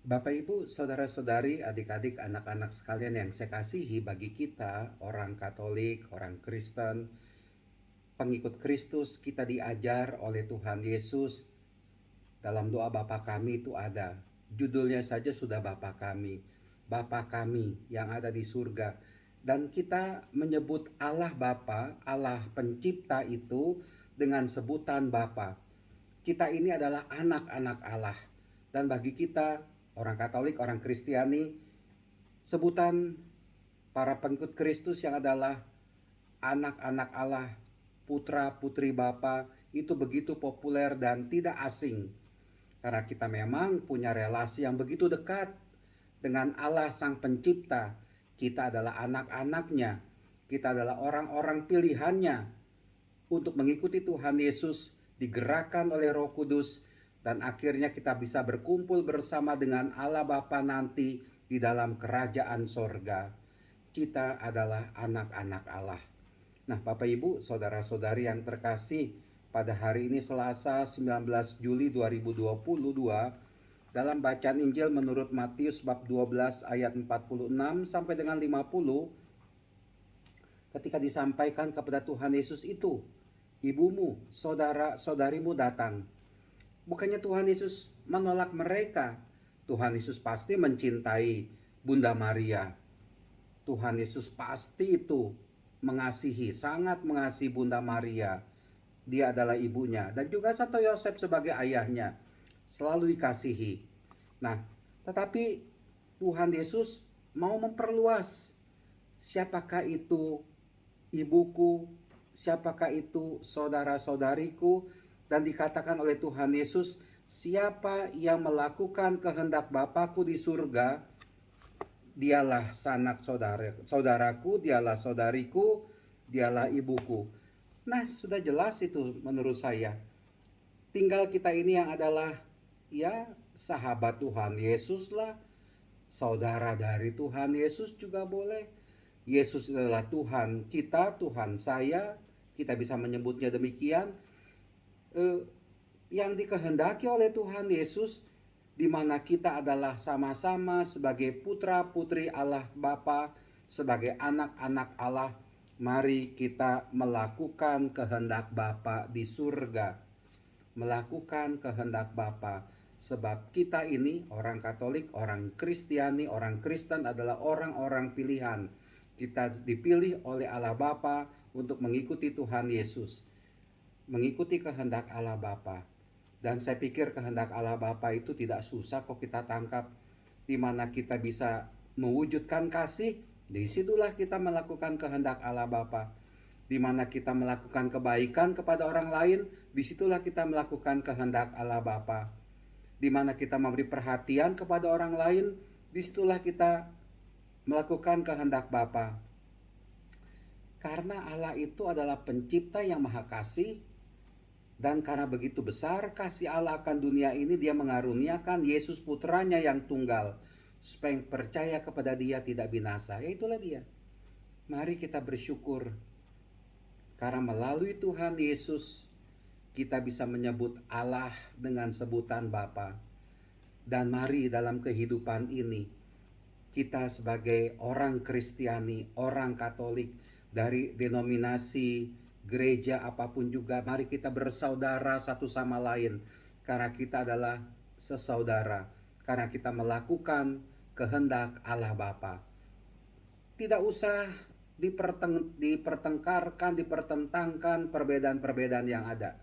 Bapak, Ibu, saudara-saudari, adik-adik, anak-anak sekalian yang saya kasihi, bagi kita, orang Katolik, orang Kristen, pengikut Kristus, kita diajar oleh Tuhan Yesus dalam doa Bapa Kami itu ada. Judulnya saja sudah Bapa Kami. Bapa Kami yang ada di surga. Dan kita menyebut Allah Bapa, Allah pencipta itu dengan sebutan Bapa. Kita ini adalah anak-anak Allah. Dan bagi kita, orang Katolik, orang Kristiani, sebutan para pengikut Kristus yang adalah anak-anak Allah, putra-putri Bapa, itu begitu populer dan tidak asing. Karena kita memang punya relasi yang begitu dekat dengan Allah Sang Pencipta. Kita adalah anak-anaknya. Kita adalah orang-orang pilihannya untuk mengikuti Tuhan Yesus, digerakkan oleh Roh Kudus, dan akhirnya kita bisa berkumpul bersama dengan Allah Bapa nanti di dalam kerajaan sorga. Kita adalah anak-anak Allah. Nah, Bapak Ibu, saudara-saudari yang terkasih, pada hari ini Selasa 19 Juli 2022, dalam bacaan Injil menurut Matius bab 12 ayat 46 sampai dengan 50, ketika disampaikan kepada Tuhan Yesus itu, ibumu, saudara-saudarimu datang. Bukannya Tuhan Yesus menolak mereka. Tuhan Yesus pasti mencintai Bunda Maria. Tuhan Yesus pasti itu mengasihi, sangat mengasihi Bunda Maria. Dia adalah ibunya. Dan juga Santo Yosef sebagai ayahnya. Selalu dikasihi. Nah, tetapi Tuhan Yesus mau memperluas. Siapakah itu ibuku? Siapakah itu saudara-saudariku? Dan dikatakan oleh Tuhan Yesus, siapa yang melakukan kehendak Bapakku di surga, dialah sanak saudaraku, dialah saudariku, dialah ibuku. Nah, sudah jelas itu menurut saya. Tinggal kita ini yang adalah sahabat Tuhan Yesus lah, saudara dari Tuhan Yesus juga boleh. Yesus adalah Tuhan kita, Tuhan saya, kita bisa menyebutnya demikian. Yang dikehendaki oleh Tuhan Yesus, di mana kita adalah sama-sama sebagai putra-putri Allah Bapa, sebagai anak-anak Allah. Mari kita melakukan kehendak Bapa di surga. Melakukan kehendak Bapa. Sebab kita ini orang Katolik, orang Kristiani, orang Kristen adalah orang-orang pilihan. Kita dipilih oleh Allah Bapa untuk mengikuti Tuhan Yesus. Mengikuti kehendak Allah Bapa. Dan saya pikir kehendak Allah Bapa itu tidak susah kok kita tangkap. Di mana kita bisa mewujudkan kasih, disitulah kita melakukan kehendak Allah Bapa. Di mana kita melakukan kebaikan kepada orang lain, disitulah kita melakukan kehendak Allah Bapa. Di mana kita memberi perhatian kepada orang lain, disitulah kita melakukan kehendak Bapa. Karena Allah itu adalah pencipta yang maha kasih, dan karena begitu besar kasih Allah akan dunia ini, dia mengaruniakan Yesus putranya yang tunggal, supaya yang percaya kepada dia tidak binasa. Ya, itulah dia. Mari kita bersyukur, karena melalui Tuhan Yesus kita bisa menyebut Allah dengan sebutan Bapa. Dan mari dalam kehidupan ini, kita sebagai orang Kristiani, orang Katolik, dari denominasi gereja apapun juga, mari kita bersaudara satu sama lain. Karena kita adalah sesaudara. Karena kita melakukan kehendak Allah Bapa. Tidak usah dipertentangkan perbedaan-perbedaan yang ada.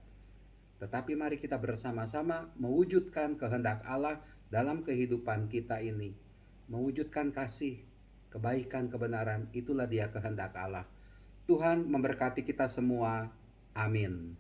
Tetapi mari kita bersama-sama mewujudkan kehendak Allah dalam kehidupan kita ini. Mewujudkan kasih, kebaikan, kebenaran, itulah dia kehendak Allah. Tuhan memberkati kita semua. Amin.